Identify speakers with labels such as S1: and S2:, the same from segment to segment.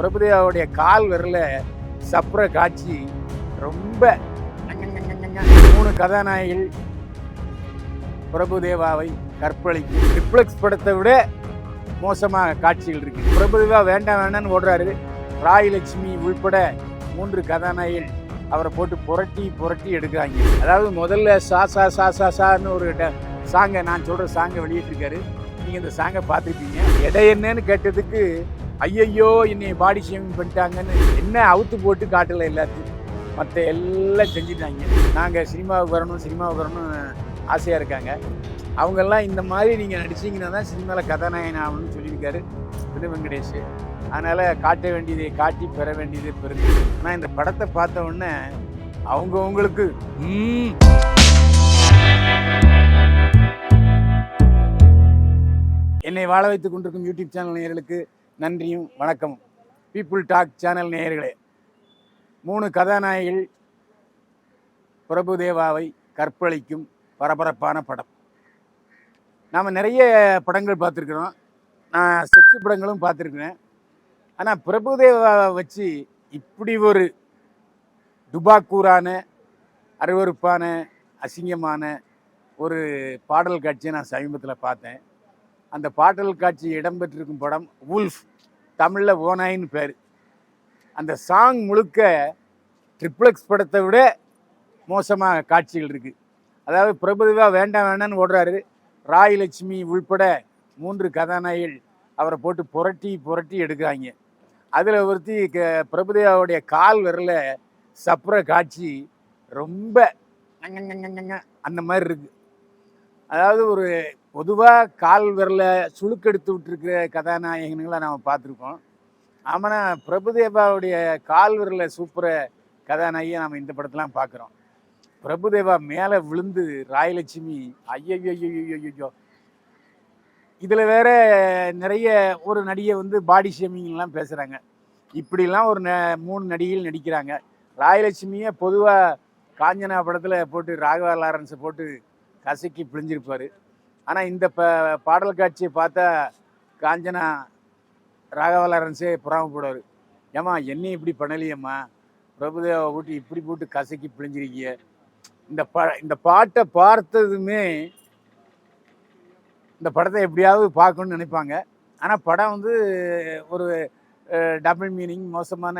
S1: பிரபுதேவாவுடைய கால் விரல சப்புற காட்சி ரொம்ப 3 கதாநாயகிகள் பிரபுதேவாவை கற்பழிக்கும். ட்ரிப்ளெக்ஸ் படத்தை விட மோசமாக காட்சிகள் இருக்கு. பிரபுதேவா வேண்டாம் வேண்டான்னு ஓடுறாரு. ராயலட்சுமி உள்பட 3 கதாநாயகிகள் அவரை போட்டு புரட்டி எடுக்கிறாங்க. அதாவது முதல்ல சா சா சா சா சான்னு ஒரு சாங்கை, நான் சொல்ற சாங்கை வெளியிட்டிருக்காரு. நீங்க இந்த சாங்கை பார்த்துருப்பீங்க. எடை என்னன்னு கேட்டதுக்கு ஐயையோ என்னை பாடி ஷேமிங் பண்ணிட்டாங்கன்னு என்ன அவுத்து போட்டு காட்டல எல்லாத்தையும். மற்ற எல்லாம் செஞ்சுட்டாங்க. நாங்கள் சினிமாவுக்கு வரணும்னு ஆசையாக இருக்காங்க. அவங்கெல்லாம் இந்த மாதிரி நீங்கள் நடிச்சிங்கன்னா தான் சினிமாவில் கதாநாயகன் ஆகணும்னு சொல்லியிருக்காரு வினு வெங்கடேஷ். அதனால் காட்ட வேண்டியதை காட்டி பெற வேண்டியதை பெறுது. ஆனால் இந்த படத்தை பார்த்த உடனே அவங்கவுங்களுக்கு என்னை வாழ வைத்துக் கொண்டிருக்கும் யூடியூப் சேனல் நேயர்களுக்கு நன்றியும் வணக்கமும். பீப்புள் டாக் சேனல் நேயர்களே, 3 கதாநாயகிகள் பிரபுதேவாவை கற்பழிக்கும் பரபரப்பான படம். நாம் நிறைய படங்கள் பார்த்துருக்குறோம். நான் செக்ஸ் படங்களும் பார்த்துருக்குறேன். ஆனால் பிரபுதேவாவை வச்சு இப்படி ஒரு டுபாக்கூரான, அருவருப்பான, அசிங்கமான ஒரு பாடல் காட்சியை நான் சமீபத்தில் பார்த்தேன். அந்த பாடல் காட்சி இடம்பெற்றிருக்கும் படம் வூல்ஃப், தமிழில் ஓநாயின்னு பேர். அந்த சாங் முழுக்க ட்ரிப்ளெக்ஸ் படத்தை விட மோசமாக காட்சிகள் இருக்குது. அதாவது பிரபுதேவா வேண்டாம் வேண்டான்னு ஓடுறாரு. ராயலட்சுமி உள்பட 3 கதாநாயகிகள் அவரை போட்டு புரட்டி எடுக்கிறாங்க. அதில் ஒருத்தி பிரபுதேவாவுடைய கால் விரல சப்புற காட்சி ரொம்ப அந்த மாதிரி இருக்குது. அதாவது ஒரு பொதுவாக கால் விரல சுழுக்கெடுத்து விட்டுருக்கிற கதாநாயகன்களை நாம் பார்த்துருக்கோம். ஆனால் பிரபுதேவாவுடைய கால் விரல சூப்பர கதாநாயகியை நாம் இந்த படத்தெலாம் பார்க்குறோம். பிரபுதேவா மேலே விழுந்து ராயலட்சுமி ஐயோ. இதில் வேற நிறைய ஒரு நடிகை பாடி ஷேமிங்லாம் பேசுகிறாங்க. இப்படிலாம் ஒரு 3 நடிகைகள் நடிக்கிறாங்க. ராயலட்சுமியை பொதுவாக காஞ்சனா படத்தில் போட்டு ராகவா லாரன்ஸை போட்டு கசக்கி பிழிஞ்சிருப்பார். ஆனால் இந்த பாடல் காட்சியை பார்த்தா காஞ்சனா ராகவா லாரன்ஸே புறாமப்படுவார். ஏம்மா என்னையும் இப்படி பண்ணலையம்மா, பிரபுதேவா போட்டு இப்படி போட்டு கசக்கி பிழிஞ்சிருக்கிய. இந்த பாட்டை பார்த்ததுமே இந்த படத்தை எப்படியாவது பார்க்கணுன்னு நினைப்பாங்க. ஆனால் படம் ஒரு டபுள் மீனிங் மோசமான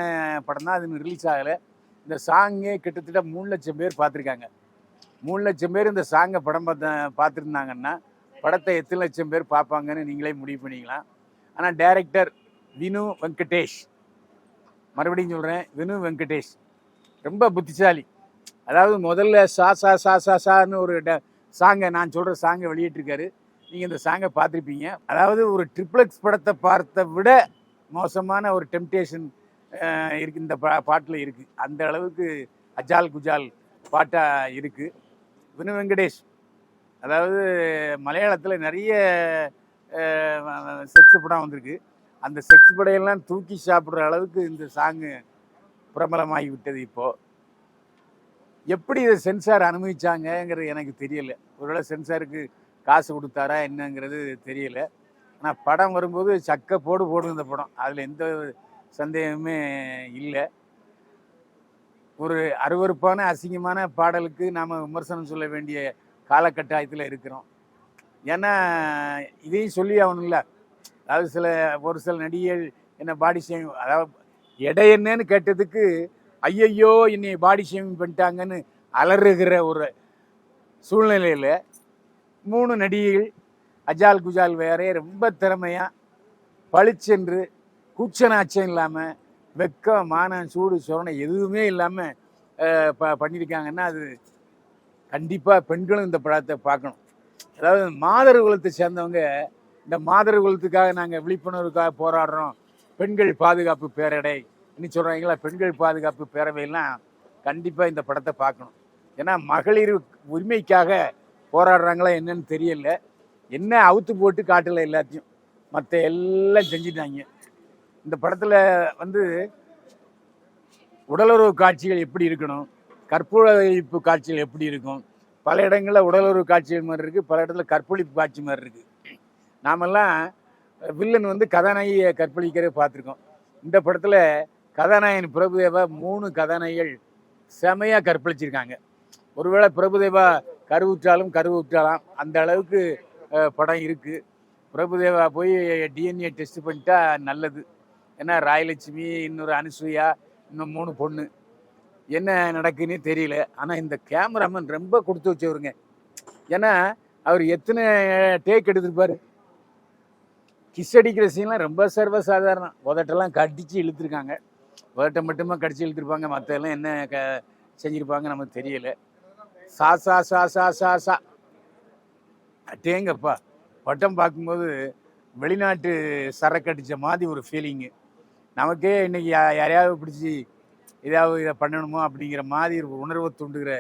S1: படம் தான். அது ரிலீஸ் ஆகலை. இந்த சாங்கே கிட்டத்தட்ட 3 லட்சம் பேர் பார்த்துருக்காங்க. 3 லட்சம் பேர் இந்த சாங்கை படம் பார்த்துருந்தாங்கன்னா படத்தை எத்தனை லட்சம் பேர் பார்ப்பாங்கன்னு நீங்களே முடிவு பண்ணிக்கலாம். ஆனால் டைரக்டர் வினு வெங்கடேஷ், மறுபடியும் சொல்கிறேன், வினு வெங்கடேஷ் ரொம்ப புத்திசாலி. அதாவது முதல்ல சா சா சா சா சான்னு ஒரு சாங்கை, நான் சொல்கிற சாங்கை வெளியிட்டிருக்காரு. நீங்கள் இந்த சாங்கை பார்த்துருப்பீங்க. அதாவது ஒரு ட்ரிப்ளெக்ஸ் படத்தை பார்த்த விட மோசமான ஒரு டெம்டேஷன் இருக்குது இந்த பாட்டில் இருக்குது. அந்த அளவுக்கு அஜால் குஜால் பாட்டாக இருக்குது. வினு வெங்கடேஷ் அதாவது மலையாளத்தில் நிறைய செக்ஸ் படம் வந்திருக்கு. அந்த செக்ஸ் படையெல்லாம் தூக்கி சாப்பிட்ற அளவுக்கு இந்த சாங்கு பிரபலமாகி விட்டது. இப்போது எப்படி இதை சென்சார் அனுமதிச்சாங்கங்கிறது எனக்கு தெரியலை. ஒருவேளை சென்சாருக்கு காசு கொடுத்தாரா என்னங்கிறது தெரியலை. ஆனால் படம் வரும்போது சக்க போடும் இந்த படம், அதில் எந்த சந்தேகமே இல்லை. ஒரு அருவருப்பான அசிங்கமான பாடலுக்கு நாம் விமர்சனம் சொல்ல வேண்டிய காலகட்டாயத்தில் இருக்கிறோம். ஏன்னா இதையும் சொல்லி ஆகணும்ல. அதாவது ஒரு சில நடிகைகள் என்ன பாடி ஷேமிங், அதாவது எடை என்னன்னு கேட்டதுக்கு ஐயையோ என்னை பாடி ஷேமிங் பண்ணிட்டாங்கன்னு அலறுகிற ஒரு சூழ்நிலையில் 3 நடிகைகள் அஜால் குஜால் வேறே ரொம்ப திறமையாக பளிச்சென்று கூச்சநாச்சம் இல்லாமல் வெக்கம் மானம் சூடு சொரணை எதுவுமே இல்லாமல் பண்ணியிருக்காங்கன்னா அது கண்டிப்பாக பெண்களும் இந்த படத்தை பார்க்கணும். அதாவது மாதர் குலத்தை சேர்ந்தவங்க இந்த மாதர் குலத்துக்காக நாங்கள் விழிப்புணர்வுக்காக போராடுறோம், பெண்கள் பாதுகாப்பு பேரடை இன்னும் சொல்கிறாங்களா, பெண்கள் பாதுகாப்பு பேரவையெல்லாம் கண்டிப்பாக இந்த படத்தை பார்க்கணும். ஏன்னா மகளிர் உரிமைக்காக போராடுறாங்களா என்னன்னு தெரியல. என்ன அவுத்து போட்டு காட்டலை எல்லாத்தையும், மற்ற எல்லாம் செஞ்சிட்டாங்க. இந்த படத்தில் உடலுறவு காட்சிகள் எப்படி இருக்கணும், கற்பழிப்பு காட்சிகள் எப்படி இருக்கும். பல இடங்களில் உடலுறவு காட்சிகள் மாதிரி இருக்குது, பல இடத்துல கற்பழிப்பு காட்சி மாதிரி இருக்குது. நாமெல்லாம் வில்லன் கதாநாயகியை கற்பழிக்கிறத பார்த்துருக்கோம். இந்த படத்தில் கதாநாயகன் பிரபுதேவா 3 கதாநாயகிகள் செமையாக கற்பழிச்சிருக்காங்க. ஒருவேளை பிரபுதேவா கருவுற்றாலாம் அந்த அளவுக்கு படம் இருக்குது. பிரபுதேவா போய் டிஎன்ஏ டெஸ்ட் பண்ணிட்டா நல்லது. ஏன்னா ராயலட்சுமி, இன்னொரு அனுசூயா, இன்னும் 3 பொண்ணு, என்ன நடக்குன்னே தெரியல. ஆனால் இந்த கேமராமேன் ரொம்ப கொடுத்து வச்சவருங்க. ஏன்னா அவர் எத்தனை டேக் எடுத்திருப்பாரு. கிஸ் அடிக்கிற சீன்லாம் ரொம்ப சர்வசாதாரணம். உதட்டெல்லாம் கடிச்சு இழுத்துருக்காங்க. உதட்டை மட்டுமா கடிச்சு இழுத்துருப்பாங்க, மற்றெல்லாம் என்ன செஞ்சுருப்பாங்க நமக்கு தெரியல. சா சா சா சா சா சா அட்டேங்கப்பா, பட்டம் பார்க்கும்போது வெளிநாட்டு சரக்கு அடித்த மாதிரி ஒரு ஃபீலிங்கு. நமக்கே இன்றைக்கி யாரையாவது பிடிச்சி ஏதாவது இதை பண்ணணுமோ அப்படிங்கிற மாதிரி ஒரு உணர்வை தூண்டுகிற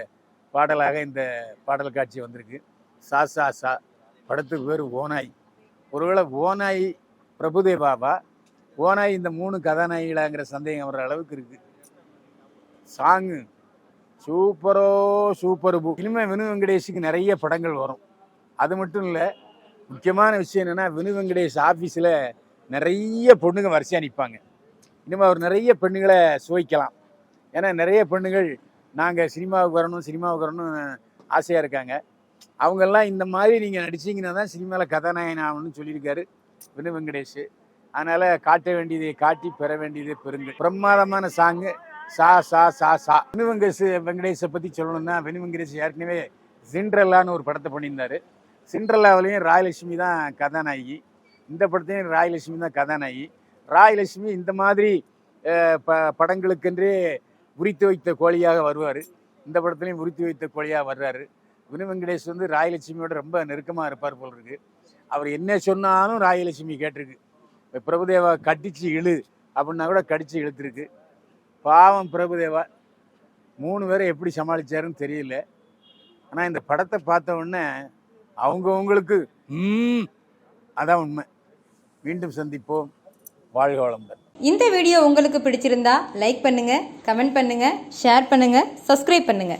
S1: பாடலாக இந்த பாடல் காட்சி வந்திருக்கு. சா சா சா படத்துக்கு பேர் ஓநாய். ஒருவேளை ஓநாய் பிரபுதேவாவா, ஓநாய் இந்த 3 கதாநாயகிகளாங்கிற சந்தேகம் வர்ற அளவுக்கு இருக்குது. Song super. இனிமேல் வினு வெங்கடேஷுக்கு நிறைய படங்கள் வரும். அது மட்டும் இல்லை, முக்கியமான விஷயம் என்னென்னா, வினு வெங்கடேஷ் ஆஃபீஸில் நிறைய பொண்ணுங்க வரிசையாக நிற்பாங்க. இனிமேல் அவர் நிறைய பெண்ணுகளை சுவைக்கலாம். ஏன்னா நிறைய பெண்ணுகள் நாங்கள் சினிமாவுக்கு வரணும்னு ஆசையாக இருக்காங்க. அவங்கெல்லாம் இந்த மாதிரி நீங்கள் நடிச்சிங்கன்னா தான் சினிமாவில் கதாநாயகன் ஆகணும்னு சொல்லியிருக்காரு வினு வெங்கடேஷ். அதனால் காட்ட வேண்டியதை காட்டி பெற வேண்டியதை பெறுங்க. பிரமாதமான சாங்கு சா சா சா சா. வினு வெங்கடேஷை பற்றி சொல்லணும்னா, வினு வெங்கடேஷ் ஏற்கனவே சிண்ட்ரெல்லான்னு ஒரு படத்தை பண்ணியிருந்தார். சிண்ட்ரெல்லாவிலையும் ராயலட்சுமி தான் கதாநாயகி. இந்த படத்தையும் ராயலட்சுமி தான் கதாநாயகி. ராயலட்சுமி இந்த மாதிரி படங்களுக்கென்றே உரித்து வைத்த கோழியாக வருவார். இந்த படத்துலையும் உரித்து வைத்த கோழியாக வர்றாரு. வினு வெங்கடேஷ் வந்து ராயலட்சுமியோட ரொம்ப நெருக்கமாக இருப்பார் போல் இருக்கு. அவர் என்ன சொன்னாலும் ராயலட்சுமி கேட்டிருக்கு. பிரபுதேவா கடிச்சு இழு அப்படின்னா கூட கடிச்சு இழுத்துருக்கு. பாவம் பிரபுதேவா 3 பேரை எப்படி சமாளிச்சாருன்னு தெரியல. ஆனால் இந்த படத்தை பார்த்த உடனே அவங்கவுங்களுக்கு அதான் உண்மை. மீண்டும் சந்திப்போம். வாழ்க வளமுடன்.
S2: இந்த வீடியோ உங்களுக்கு பிடிச்சிருந்தா லைக் பண்ணுங்க, கமெண்ட் பண்ணுங்க, ஷேர் பண்ணுங்க, சப்ஸ்கிரைப் பண்ணுங்க.